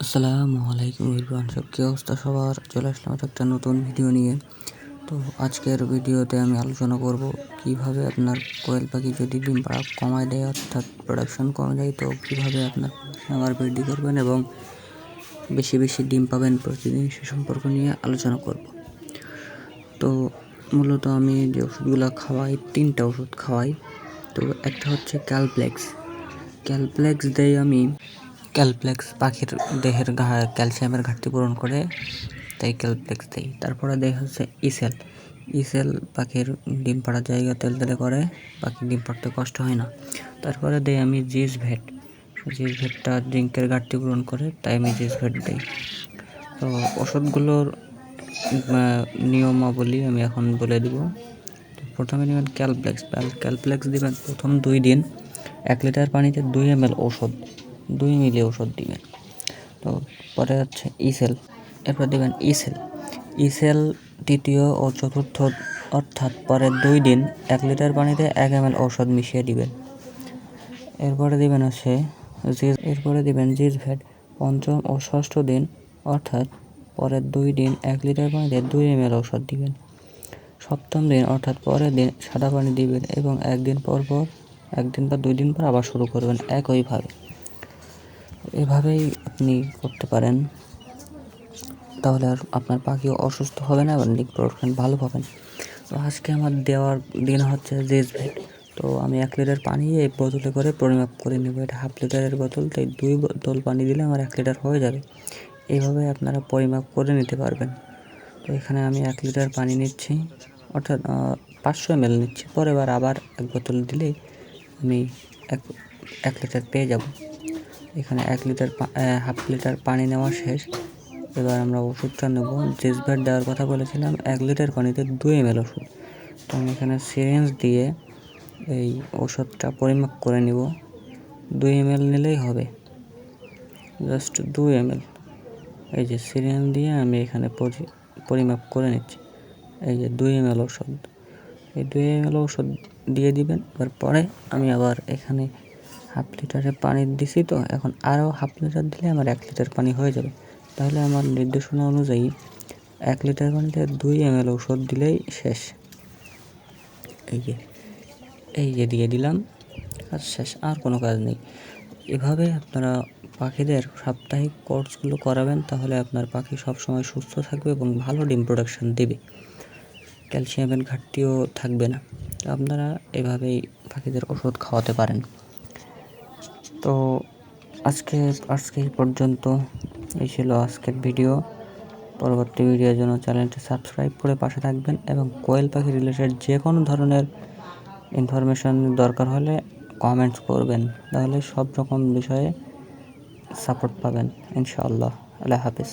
আসসালামু আলাইকুম এভরিওয়ান, সব কী অবস্থা সবার? চলে আসলাম একটা নতুন ভিডিও নিয়ে। তো আজকের ভিডিওতে আমি আলোচনা করব কিভাবে আপনার কোয়েল পাখি যদি ডিম পাড়া কমায় দেয়, অর্থাৎ প্রোডাকশন কমে যায়, তো কিভাবে আপনার খামার বৃদ্ধি করবেন এবং বেশি বেশি ডিম পাবেন প্রতিদিন, সে সম্পর্ক নিয়ে আলোচনা করব। তো মূলত আমি যে ওষুধগুলো খাওয়াই, 3টা ওষুধ খাওয়াই। তো একটা হচ্ছে ক্যালপ্লেক্স দেই আমি। ক্যালপ্লেক্স পাখির দেহের ক্যালসিয়ামের ঘাটতি পূরণ করে, তাই ক্যালপ্লেক্স দেই। তারপরে দেয় হচ্ছে ইসেল পাখির ডিম পাড়ার জায়গা তেলতেলে করে, পাখির ডিম পাড়তে কষ্ট হয় না। তারপরে দেই আমি জিসভেটটা জিঙ্কের ঘাটতি পূরণ করে, তাই আমি জিসভেট দিই। তো ওষুধগুলোর নিয়মাবলী আমি এখন বলে দিব। প্রথমে নেবেন ক্যালপ্লেক্স দিবেন প্রথম 2 দিন 1 লিটার পানিতে 2 ml ওষুধ, 2 মিলি ওষুধ দিবেন। তো পরে হচ্ছে এরপর দেবেন ইসেল তৃতীয় ও চতুর্থ, অর্থাৎ পরের 2 দিন 1 লিটার পানিতে 1 ml ঔষধ মিশিয়ে দিবেন। এরপরে দিবেন জিসভেট পঞ্চম ও ষষ্ঠ দিন, অর্থাৎ পরের 2 দিন 1 লিটার পানিতে 2 ml ঔষধ দিবেন। সপ্তম দিন অর্থাৎ পরের দিন সাদা পানি দিবেন এবং 1 দিন বা 2 দিন পর আবার শুরু করবেন একইভাবে। এভাবেই আপনি করতে পারেন, তাহলে আর আপনার পাখিও অসুস্থ হবে না এবং ডিম প্রোডাকশন ভালো পাবেন। তো আজকে আমার দেওয়ার দিন হচ্ছে জিসভেট। তো আমি 1 লিটার পানি এই বোতলে করে পরিমাপ করে নেব। এটা হাফ লিটারের বোতল, তাই 2 বোতল পানি দিলে আমার 1 লিটার হয়ে যাবে। এইভাবে আপনারা পরিমাপ করে নিতে পারবেন। তো এখানে আমি 1 লিটার পানি নিচ্ছি, অর্থাৎ 500 ml নিচ্ছি। পরের বার আবার 1 বোতল দিলেই আমি 1 লিটার পেয়ে যাব। এখানে হাফ লিটার পানি নেওয়া শেষ। এবার আমরা ওষুধটা নেব। জিসভেট দেওয়ার কথা বলেছিলাম 1 লিটার পানিতে 2 ml ওষুধ। তো আমি এখানে সিরিঞ্জ দিয়ে এই ওষুধটা পরিমাপ করে নিব। 2 ml নিলেই হবে, জাস্ট 2 ml। এই যে সিরিঞ্জ দিয়ে আমি এখানে পরিমাপ করে নিচ্ছি। এই যে 2 ml ওষুধ, এই 2 ml ওষুধ দিয়ে দিবেন। এবার পরে আমি আবার এখানে হাফ লিটারের পানি দিছি, তো এখন আরও হাফ লিটার দিলে আমার 1 লিটার পানি হয়ে যাবে। তাহলে আমার নির্দেশনা অনুযায়ী 1 লিটার পানিতে 2 ml ওষুধ দিলেই শেষ। এই যে দিয়ে দিলাম, কাজ শেষ, আর কোনো কাজ নেই। এভাবে আপনারা পাখিদের সাপ্তাহিক কোর্সগুলো করাবেন, তাহলে আপনার পাখি সবসময় সুস্থ থাকবে এবং ভালো ডিম প্রোডাকশন দেবে, ক্যালসিয়ামের ঘাটতিও থাকবে না। আপনারা এভাবেই পাখিদের ওষুধ খাওয়াতে পারেন। তো আজকে এই পর্যন্ত। এই ছিল আজকের ভিডিও। পরবর্তী ভিডিওর জন্য চ্যানেলটি সাবস্ক্রাইব করে পাশে থাকবেন এবং কোয়েল পাখি রিলেটেড যে কোনো ধরনের ইনফরমেশন দরকার হলে কমেন্টস করবেন, তাহলে সব রকম বিষয়ে সাপোর্ট পাবেন ইনশাআল্লাহ। আল্লাহ হাফেজ।